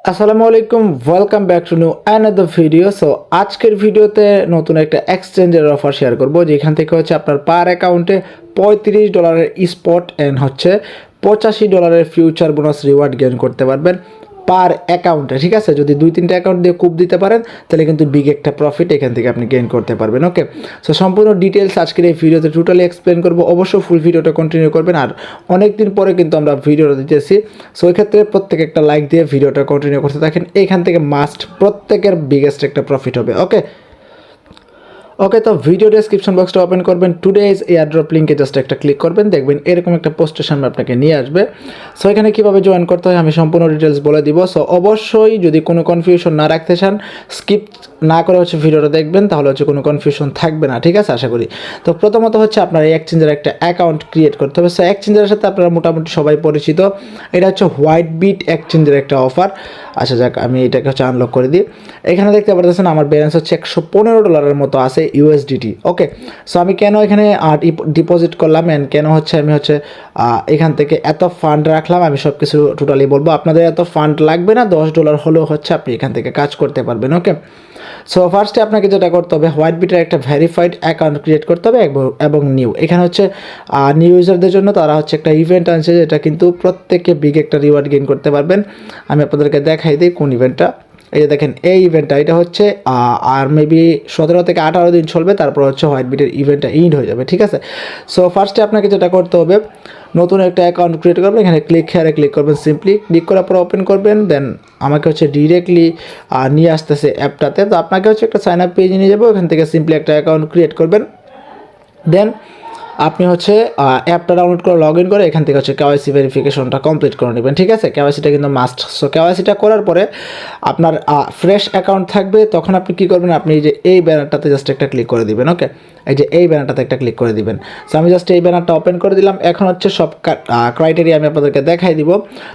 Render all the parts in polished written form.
আসসালামু আলাইকুম, welcome back to new another video. So আজকের ভিডিওতে নতুন একটা এক্সচেঞ্জের অফার শেয়ার করব, যেখান থেকে হচ্ছে আপনার পার অ্যাকাউন্টে $35 স্পট অ্যান্ড হচ্ছে $85 ফিউচার বোনাস রিওয়ার্ড গেইন করতে পারবেন পার অ্যাকাউন্টে। ঠিক আছে, যদি 2-3টা অ্যাকাউন্ট দিয়ে কূপ দিতে পারেন তাহলে কিন্তু বিগ একটা প্রফিট এখান থেকে আপনি গেইন করতে পারবেন। ওকে, সো সম্পূর্ণ ডিটেলস আজকের এই ভিডিওতে টোটালি এক্সপ্লেন করবো। অবশ্যই ফুল ভিডিওটা কন্টিনিউ করবেন। আর অনেক দিন পরে কিন্তু আমরা ভিডিওটা দিতেছি, সো এই ক্ষেত্রে প্রত্যেক একটা লাইক দিয়ে ভিডিওটা কন্টিনিউ করতে থাকেন। এখান থেকে মাস্ট প্রত্যেকের বিগেস্ট একটা প্রফিট হবে। ওকে, তো ভিডিও ডেসক্রিপশন বক্সটা ওপেন করবেন, টুডেজ এয়ারড্রপ লিঙ্কে জাস্ট একটা ক্লিক করবেন, দেখবেন এরকম একটা পোস্টের সামনে আপনাকে নিয়ে আসবে। সো এখানে কীভাবে জয়েন করতে হয় আমি সম্পূর্ণ ডিটেলস বলে দিব। সো অবশ্যই যদি কোনো কনফিউশন না রাখতে চান, স্কিপ না করে হচ্ছে ভিডিওটা দেখবেন, তাহলে হচ্ছে কোনো কনফিউশন থাকবে না। ঠিক আছে, আশা করি। তো প্রথমত হচ্ছে আপনার এই এক্সচেঞ্জের একটা অ্যাকাউন্ট ক্রিয়েট করতে হবে। সো এক্সচেঞ্জের সাথে আপনারা মোটামুটি সবাই পরিচিত। এটা হচ্ছে হোয়াইট বিট এক্সচেঞ্জের একটা অফার। আচ্ছা যাক, আমি এটাকে হচ্ছে আনলক করে দিই। এখানে দেখতে পাচ্ছেন আমার ব্যালেন্স হচ্ছে $115 মতো আছে ইউএসডিটি। ওকে, সো আমি কেন এখানে ডিপোজিট করলাম অ্যান্ড কেন হচ্ছে আমি হচ্ছে এখান থেকে এত ফান্ড রাখলাম, আমি সব কিছু টোটালি বলবো। আপনাদের এত ফান্ড লাগবে না, $10 হলেও হচ্ছে আপনি এখান থেকে কাজ করতে পারবেন। ওকে, সো ফার্স্টে আপনাকে যেটা করতে হবে, হোয়াইট বিটের একটা ভেরিফাইড অ্যাকাউন্ট ক্রিয়েট করতে হবে এবং নিউ। এখানে হচ্ছে নিউ ইউজারদের জন্য তারা হচ্ছে একটা ইভেন্ট আনছে, যেটা কিন্তু প্রত্যেকে বিগ একটা রিওয়ার্ড গেইন করতে পারবেন। আমি আপনাদেরকে দেখাই দিই কোন ইভেন্টটা। এই যে দেখেন, এই ইভেন্টটা এটা হচ্ছে আর মেবি 17 থেকে 18 দিন চলবে, তারপর হচ্ছে হোয়াইট বিটের ইভেন্টটা ইন্ড হয়ে যাবে। ঠিক আছে, সো ফার্স্টে আপনাকে যেটা করতে হবে, নতুন একটা অ্যাকাউন্ট ক্রিয়েট করবেন। এখানে ক্লিক হেয়ারে ক্লিক করবেন, সিম্পলি ক্লিক করার পর ওপেন করবেন। দেন আমাকে হচ্ছে ডিরেক্টলি নিয়ে আসতেছে অ্যাপটাতে। তো আপনাকে হচ্ছে একটা সাইন আপ পেজে নিয়ে যাবো, ওখান থেকে সিম্পলি একটা অ্যাকাউন্ট ক্রিয়েট করবেন। দেন আপনি হচ্ছে অ্যাপটা ডাউনলোড করে লগ ইন করে এখান থেকে হচ্ছে কেওয়াইসি ভেরিফিকেশনটা কমপ্লিট করে নেবেন। ঠিক আছে, কেওয়াইসিটা কিন্তু মাস্ট। সো কেওয়াইসিটা করার পরে আপনার ফ্রেশ অ্যাকাউন্ট থাকবে, তখন আপনি কী করবেন, আপনি যে এই ব্যানারটাতে জাস্ট একটা ক্লিক করে দিবেন। ওকে, এই যে এই ব্যানারটাতে একটা ক্লিক করে দিবেন। সো আমি জাস্ট এই ব্যানারটা ওপেন করে দিলাম। এখন হচ্ছে সব ক্রাইটেরিয়া আমি আপনাদেরকে দেখাই দিব।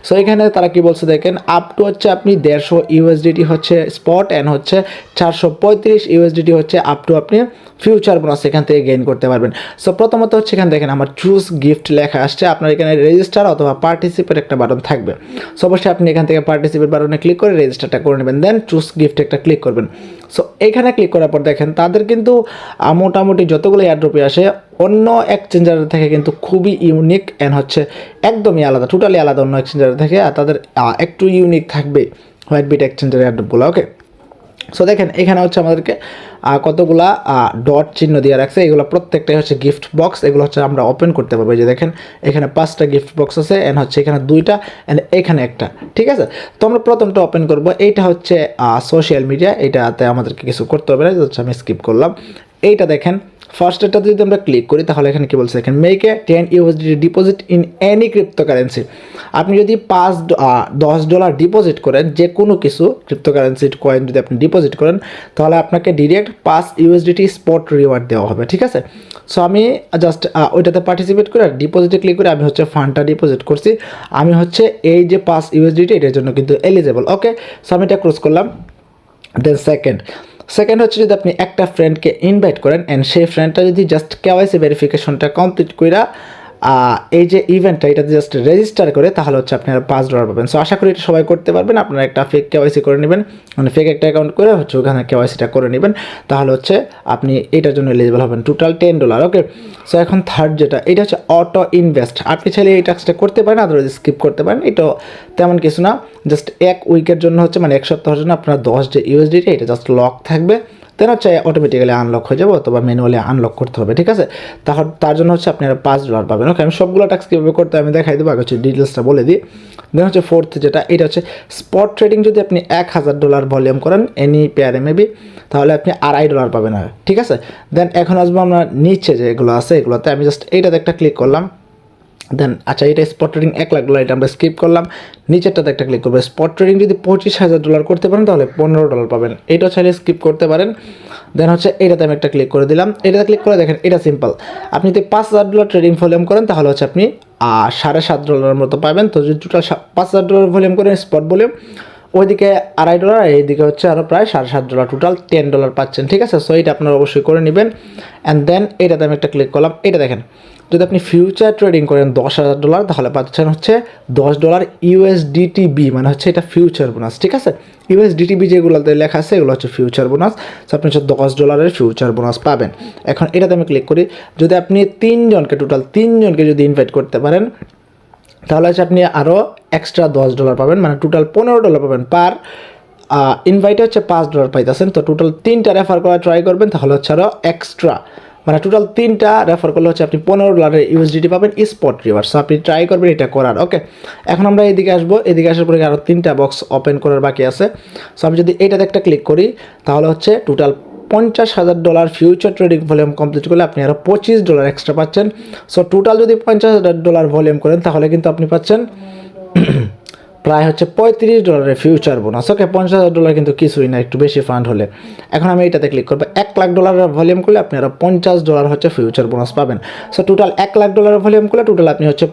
সো এখানে তারা কি বলছে দেখেন, আপ টু হচ্ছে আপনি 150 ইউএসডিটি হচ্ছে স্পট অ্যান্ড হচ্ছে 435 ইউএসডিটি হচ্ছে আপ টু আপনি ফিউচার বোনাস এখান থেকে গেইন করতে পারবেন। সো প্রথমত হচ্ছে এখানে দেখেন আমার চুজ গিফট লেখা আসছে, আপনার এখানে রেজিস্টার অথবা পার্টিসিপেট একটা বাটন থাকবে। সো অবশ্যই আপনি এখান থেকে পার্টিসিপেট বাটনে ক্লিক করে রেজিস্টারটা করে নেবেন, দেন চুজ গিফট একটা ক্লিক করবেন। সো এখানে ক্লিক করার পর দেখেন তাদের কিন্তু মোটামুটি যতগুলো এয়ারড্রপে আসে অন্য এক্সচেঞ্জার থেকে কিন্তু খুবই ইউনিক অ্যান্ড হচ্ছে একদমই আলাদা, টোটালি আলাদা অন্য এক্সচেঞ্জার থেকে। আর তাদের একটু ইউনিক থাকবে হোয়াইট বিট এক্সচেঞ্জের এয়ারড্রপগুলো। ওকে, সো দেখেন এখানে হচ্ছে আমাদেরকে কতগুলা ডট চিহ্ন দিয়ে রাখছে, এগুলো প্রত্যেকটাই হচ্ছে গিফট বক্স। এগুলো হচ্ছে আমরা ওপেন করতে পারবো। যে দেখেন এখানে 5টা গিফট বক্স আছে অ্যান্ড হচ্ছে এখানে 2টা অ্যান্ড এখানে একটা। ঠিক আছে, তো আমরা প্রথমটা ওপেন করবো। এইটা হচ্ছে সোশ্যাল মিডিয়া, এটাতে আমাদেরকে কিছু করতে হবে না, হচ্ছে আমি স্কিপ করলাম। এইটা দেখেন ফার্স্টেরটাতে যদি আমরা ক্লিক করি, তাহলে এখানে কী বলছে, এখানে make a 10 USD deposit in any cryptocurrency. আপনি যদি $10 ডিপোজিট করেন যে কোনো কিছু ক্রিপ্টোকারেন্সি কয়েন যদি আপনি ডিপোজিট করেন, তাহলে আপনাকে ডিরেক্ট 5 ইউএসডিটি স্পট রিওয়ার্ড দেওয়া হবে। ঠিক আছে, সো আমি জাস্ট ওইটাতে পার্টিসিপেট করে ডিপোজিটে ক্লিক করে আমি হচ্ছে ফান্ডটা ডিপোজিট করছি। আমি হচ্ছে এই যে 5 ইউএসডিটি এটার জন্য কিন্তু এলিজেবল। ওকে, সো আমি এটা ক্লোজ করলাম। দেন সেকেন্ড হচ্ছে যদি আপনি একটা ফ্রেন্ডকে ইনভাইট করেন অ্যান্ড সেই ফ্রেন্ডটা যদি জাস্ট কেওয়াইসি ভেরিফিকেশনটা কমপ্লিট করে এই যে ইভেন্টটা এটা জাস্ট রেজিস্টার করে, তাহলে হচ্ছে আপনারা $5 পাবেন। সো আশা করি এটা সবাই করতে পারবেন। আপনারা একটা ফেক কেওয়াইসি করে নেবেন, মানে ফেক একটা অ্যাকাউন্ট করে হচ্ছে ওখানে কেওয়াইসিটা করে নেবেন, তাহলে হচ্ছে আপনি এটার জন্য এলিজিবল হবেন। টোটাল $10। ওকে, সো এখন থার্ড যেটা, এটা হচ্ছে অটো ইনভেস্ট। আপনি চাইলে এই টাস্কটা করতে পারেন, আদারওয়াইজ স্কিপ করতে পারেন। এটা তেমন কিছু না, জাস্ট 1 উইকের জন্য হচ্ছে, মানে 1 সপ্তাহের জন্য আপনার 10 যে ইউএসডিটি এটা জাস্ট লক থাকবে। দেন হচ্ছে অটোমেটিক্যালি আনলক হয়ে যাবে অথবা ম্যানুয়ালি আনলক করতে হবে। ঠিক আছে, তার জন্য হচ্ছে আপনারা $5 পাবেন। ওকে, আমি সবগুলো টাস্ক কীভাবে করতে আমি দেখাই দেবো, আগে হচ্ছে ডিটেলসটা বলে দিই। দেন হচ্ছে ফোর্থ যেটা, এটা হচ্ছে স্পট ট্রেডিং। যদি আপনি $1000 ভলিউম করেন এনি পেয়ারে মেবি, তাহলে আপনি $2.5 পাবেন। ঠিক আছে, দেন এখন আসবো আমরা নিচে যেগুলো আছে এগুলোতে। আমি জাস্ট এইটাতে একটা ক্লিক করলাম। দেন আচ্ছা, এটা স্পট ট্রেডিং $1,00,000, এটা আমরা স্কিপ করলাম। নিচেরটাতে একটা ক্লিক করবো। স্পট ট্রেডিং যদি $25,000 করতে পারেন তাহলে $15 পাবেন, এটা চাইলে স্কিপ করতে পারেন। দেন হচ্ছে এটাতে আমি একটা ক্লিক করে দিলাম। এটাতে ক্লিক করে দেখেন এটা সিম্পল। আপনি যদি $5,000 ট্রেডিং ভলিউম করেন তাহলে হচ্ছে আপনি $7.5 মতো পাবেন। তো যদি টোটাল $5,000 ভলিউম করেন স্পট ভলিউম, ওইদিকে $2.5 আর এইদিকে হচ্ছে আরও প্রায় $7.5, টোটাল $10 পাচ্ছেন। ঠিক আছে, সো এটা আপনারা অবশ্যই করে নেবেন। অ্যান্ড দেন এটাতে আমি একটা ক্লিক করলাম। এটা দেখেন যদি আপনি ফিউচার ট্রেডিং করেন $10,000 তাহলে পাচ্ছেন হচ্ছে $10 USDTB, মানে হচ্ছে এটা ফিউচার বোনাস, ঠিক আছে। USDTB যেগুলোতে লেখা আছে এগুলো হচ্ছে ফিউচার বোনাস। সো আপনি হচ্ছে $10 ফিউচার বোনাস পাবেন। এখন এটাতে আমি ক্লিক করি, যদি আপনি টোটাল তিনজনকে যদি ইনভাইট করতে পারেন তাহলে হচ্ছে আপনি আরও এক্সট্রা $10 পাবেন, মানে টোটাল $15 পাবেন পার ইনভাইটে হচ্ছে $5 পাইতেছেন। তো টোটাল 3টা রেফার করা ট্রাই করবেন তাহলে হচ্ছে আরও এক্সট্রা, মানে টোটাল 3টা রেফার করলে হচ্ছে আপনি $15 USDT পাবেন স্পট রিওয়ার্ড। সো আপনি ট্রাই করবেন এটা করার। ওকে, এখন আমরা এদিকে আসবো, এদিকে আসার পরে আরও 3টা বক্স ওপেন করার বাকি আছে। সো আমি যদি এইটাতে একটা ক্লিক করি তাহলে হচ্ছে total $50,000 future trading volume complete করলে আপনি আরও $25 এক্সট্রা পাচ্ছেন। সো টোটাল যদি $50,000 ভলিউম করেন তাহলে কিন্তু আপনি পাচ্ছেন প্রায় হচ্ছে $35 ফিউচার বোনাস। ওকে, $50,000 কিন্তু কিছুই না, একটু বেশি ফান্ড হলে। এখন আমি এটাতে ক্লিক করবো, $1,00,000 ভলিউম করলে আপনি আরও $50 হচ্ছে ফিউচার বোনাস পাবেন। সো টোটাল $1,00,000 ভলিউম করলে টোটাল আপনি হচ্ছে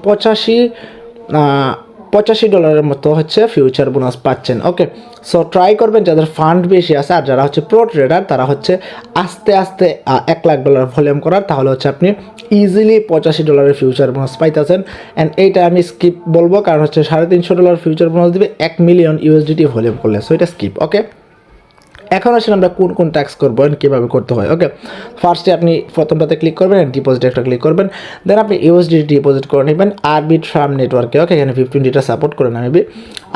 $85 মতো হচ্ছে ফিউচার বোনাস পাচ্ছেন। ওকে, সো ট্রাই করবেন যাদের ফান্ড বেশি আছে, আর যারা হচ্ছে প্রো ট্রেডার তারা হচ্ছে আস্তে আস্তে $1,00,000 ভলিউম করার, তাহলে হচ্ছে আপনি ইজিলি $85 ফিউচার বোনাস পাইতেছেন। অ্যান্ড এইটা আমি স্কিপ বলবো, কারণ হচ্ছে $350 ফিউচার বোনাস দিবে 1 মিলিয়ন USDT ভলিউম করলে। সো এটা স্কিপ। ওকে, এখন আসলে আমরা কোন কোন ট্যাক্স করবো কীভাবে করতে হয়। ওকে, ফার্স্টে আপনি প্রথমটাতে ক্লিক করবেন, ডিপোজিট একটা ক্লিক করবেন, দেন আপনি USDT ডিপোজিট করে নেবেন আরবিট্রাম নেটওয়ার্কে। ওকে, এখানে 15টা সাপোর্ট করে না মেবি।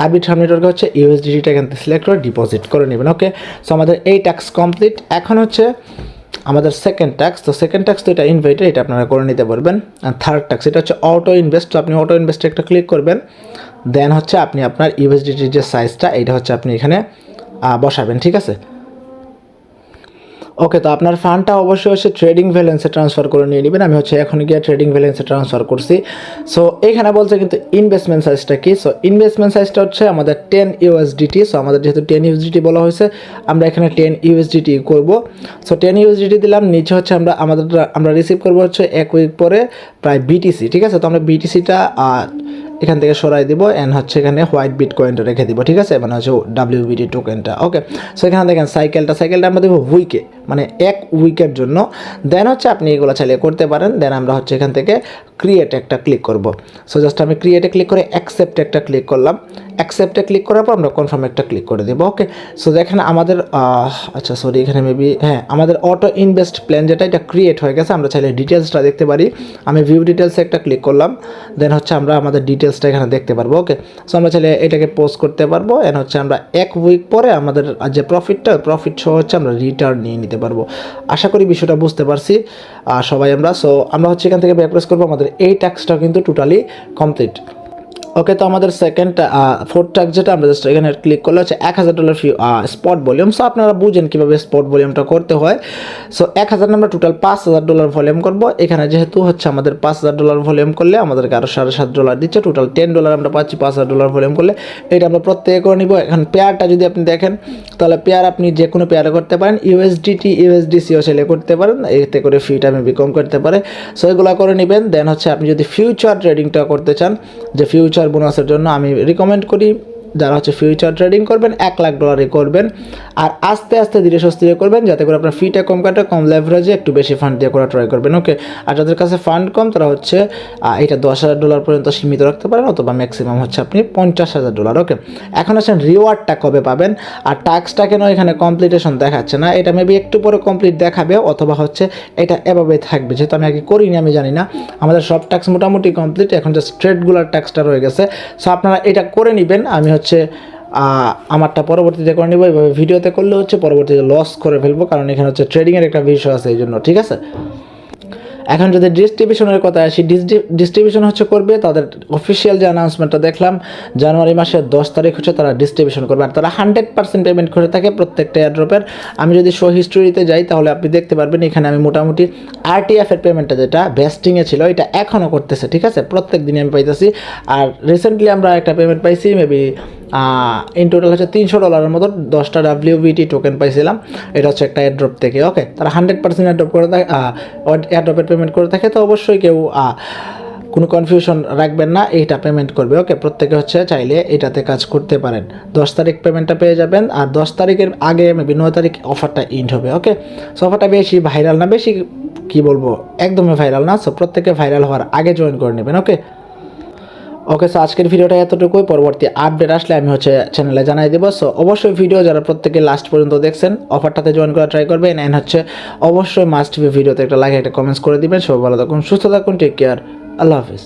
আরবিট্রাম নেটওয়ার্কে হচ্ছে USDTটা এখান থেকে সিলেক্ট করে ডিপোজিট করে নেবেন। ওকে, সো আমাদের এই ট্যাক্স কমপ্লিট। এখন হচ্ছে আমাদের সেকেন্ড ট্যাক্স। তো সেকেন্ড ট্যাক্স তো এটা ইনভাইটেড, এটা আপনারা করে নিতে পারবেন। আর থার্ড ট্যাক্স এটা হচ্ছে অটো ইনভেস্ট। তো আপনি অটো ইনভেস্টে একটা ক্লিক করবেন, দেন হচ্ছে আপনি আপনার USDTর যে সাইজটা এইটা হচ্ছে আপনি এখানে বসাবেন, ঠিক আছে। ওকে, তো আপনার ফান্ডটা অবশ্যই হচ্ছে ট্রেডিং ভ্যালেন্সে ট্রান্সফার করে নিয়ে নেবেন। আমি হচ্ছে এখন গিয়ে ট্রেডিং ভ্যালেন্সে ট্রান্সফার করছি। সো এইখানে বলছে কিন্তু ইনভেস্টমেন্ট সাইজটা কি। সো ইনভেস্টমেন্ট সাইজটা হচ্ছে আমাদের 10 USDT। সো আমাদের যেহেতু 10 USDT বলা হয়েছে, আমরা এখানে 10 USDT করব। সো 10 USDT দিলাম। নিচে হচ্ছে আমরা রিসিভ করবো হচ্ছে 1 উইক পরে প্রায় BTC, ঠিক আছে। তো আমরা BTCটা এখান থেকে সরাই দিব, অ্যান্ড হচ্ছে এখানে হোয়াইট বিটকয়েনটা রেখে দিব, ঠিক আছে, মানে হচ্ছে WBT টোকেনটা। ওকে, সো এখানে দেখেন সাইকেলটা আমরা দেবো উইকে, মানে 1 উইকের জন্য। দেন হচ্ছে আপনি এগুলো চালিয়ে করতে পারেন। দেন আমরা হচ্ছে এখান থেকে ক্রিয়েট একটা ক্লিক করব। সো জাস্ট আমি ক্রিয়েটে ক্লিক করে অ্যাকসেপ্টে একটা ক্লিক করলাম। অ্যাকসেপ্টে ক্লিক করার পর আমরা কনফার্ম একটা ক্লিক করে দেবো। ওকে, সো দেখেন আমাদের আচ্ছা সরি, এখানে মেবি আমাদের অটো ইনভেস্ট প্ল্যান যেটা এটা ক্রিয়েট হয়ে গেছে। আমরা চাইলে ডিটেলসটা দেখতে পারি। আমি ভিউ ডিটেলসে একটা ক্লিক করলাম, দেন হচ্ছে আমরা আমাদের ডিটেলসটা এখানে দেখতে পারবো। ওকে, সো আমরা চাইলে এটাকে পোস্ট করতে পারবো, এন্ড হচ্ছে আমরা 1 উইক পরে আমাদের যে প্রফিট সহ হচ্ছে আমরা রিটার্ন নিয়ে নিতে পারবো। আশা করি বিষয়টা বুঝতে পারছি সবাই আমরা। সো আমরা হচ্ছে এখান থেকে ব্যাকপ্রেস করবো। আমাদের এই ট্যাক্সটা কিন্তু টোটালি কমপ্লিট। ওকে, তো আমাদের ফোর্থ ট্যাক্স যেটা আমরা জাস্ট এখানে ক্লিক করলে হচ্ছে $1,000 স্পট ভলিউম। সো আপনারা বুঝেন কীভাবে স্পট ভলিউমটা করতে হয়। সো 1,000 আমরা টোটাল $5,000 ভলিউম করবো। এখানে যেহেতু হচ্ছে আমাদের $5,000 ভলিউম করলে আমাদেরকে আরও $7.5 দিচ্ছে, টোটাল $10 আমরা পাচ্ছি $5,000 ভলিউম করলে। এটা আমরা প্রত্যেকে করে নিব। এখন পেয়ারটা যদি আপনি দেখেন তাহলে পেয়ার আপনি যে কোনো পেয়ারে করতে পারেন, USDT USDCও সেলে করতে পারেন, এতে করে ফিটা মেবি কম করতে পারে। সো এগুলো করে নেবেন। দেন হচ্ছে আপনি যদি ফিউচার ট্রেডিংটা করতে চান, যে ফিউচার বোনাসের জন্য আমি রিকমেন্ড করি যারা হচ্ছে ফিউচার ট্রেডিং করবেন $1,00,000 করবেন, আর আস্তে আস্তে ধীরে সুস্থে করবেন, যাতে করে আপনার ফিটা কম কাটে, কম লেভারেজে একটু বেশি ফান্ড দিয়ে করা ট্রাই করবেন। ওকে, আর যাদের কাছে ফান্ড কম তারা হচ্ছে এটা $10,000 পর্যন্ত সীমিত রাখতে পারেন, অথবা ম্যাক্সিমাম হচ্ছে আপনি $50,000। ওকে, এখন আসেন রিওয়ার্ডটা কবে পাবেন, আর টাস্কটা কেন এখানে কমপ্লিটেশন দেখাচ্ছে না। এটা মেবি একটু পরে কমপ্লিট দেখাবে, অথবা হচ্ছে এটা এভাবে থাকবে, যেহেতু আমি আগে করিনি আমি জানি না। আমাদের সব টাস্ক মোটামুটি কমপ্লিট, এখন জাস্ট ট্রেডগুলার টাস্কটা রয়ে গেছে। সো আপনারা এটা করে নেবেন। আমি হচ্ছে আমারটা পরবর্তীতে করে নিব। এইভাবে ভিডিওতে করলে হচ্ছে পরবর্তীতে লস করে ফেলবো, কারণ এখানে হচ্ছে ট্রেডিংয়ের একটা বিষয় আছে এই জন্য, ঠিক আছে। এখন যদি ডিস্ট্রিবিউশনের কথা আসি, ডিস্ট্রিবিউশন হচ্ছে করবে তাদের অফিসিয়াল যে অ্যানাউন্সমেন্টটা দেখলাম জানুয়ারি মাসের 10 তারিখ হচ্ছে তারা ডিস্ট্রিবিউশন করবে, আর তারা 100% পেমেন্ট করে থাকে প্রত্যেকটা এয়ারড্রপের। আমি যদি শো হিস্টোরিতে যাই তাহলে আপনি দেখতে পারবেন এখানে আমি মোটামুটি RTF এর পেমেন্টটা যেটা ভেস্টিংয়ে ছিল এটা এখনও করতেছে, ঠিক আছে, প্রত্যেক দিনে আমি পাইতেছি। আর রিসেন্টলি আমরা একটা পেমেন্ট পাইছি মেবি ইন টোটাল হচ্ছে $300 মতো 10টা WBT টোকেন পাইছিলাম। এটা হচ্ছে একটা এয়ারড্রপ থেকে। ওকে, তারা 100% এয়ারড্রপ করে থাকে, এয়ারড্রপের পেমেন্ট করে থাকে। তো অবশ্যই কেউ কোনো কনফিউশন রাখবেন না, এইটা পেমেন্ট করবে। ওকে, প্রত্যেকে হচ্ছে চাইলে এটাতে কাজ করতে পারেন। 10 তারিখ পেমেন্টটা পেয়ে যাবেন, আর 10 তারিখের আগে মেবি 9 তারিখ অফারটা ইন্ড হবে। ওকে, সো অফারটা বেশি ভাইরাল না, বেশি কি বলবো, একদমই ভাইরাল না। সো প্রত্যেকে ভাইরাল হওয়ার আগে জয়েন করে নেবেন। ওকে সো আজকের ভিডিওটা এতটুকুই, পরবর্তী আপডেট আসলে আমি চ্যানেলে জানাই দেবো। সো অবশ্যই ভিডিও যারা প্রত্যেকে লাস্ট পর্যন্ত দেখছেন অফারটাতে জয়েন করা ট্রাই করবেন, অ্যান্ড অবশ্যই মাস্ট বি ভিডিওতে একটা লাইক একটা কমেন্টস করে দিবেন। সবাই ভালো থাকুন, সুস্থ থাকুন, টেক কেয়ার, আল্লাহ হাফিজ।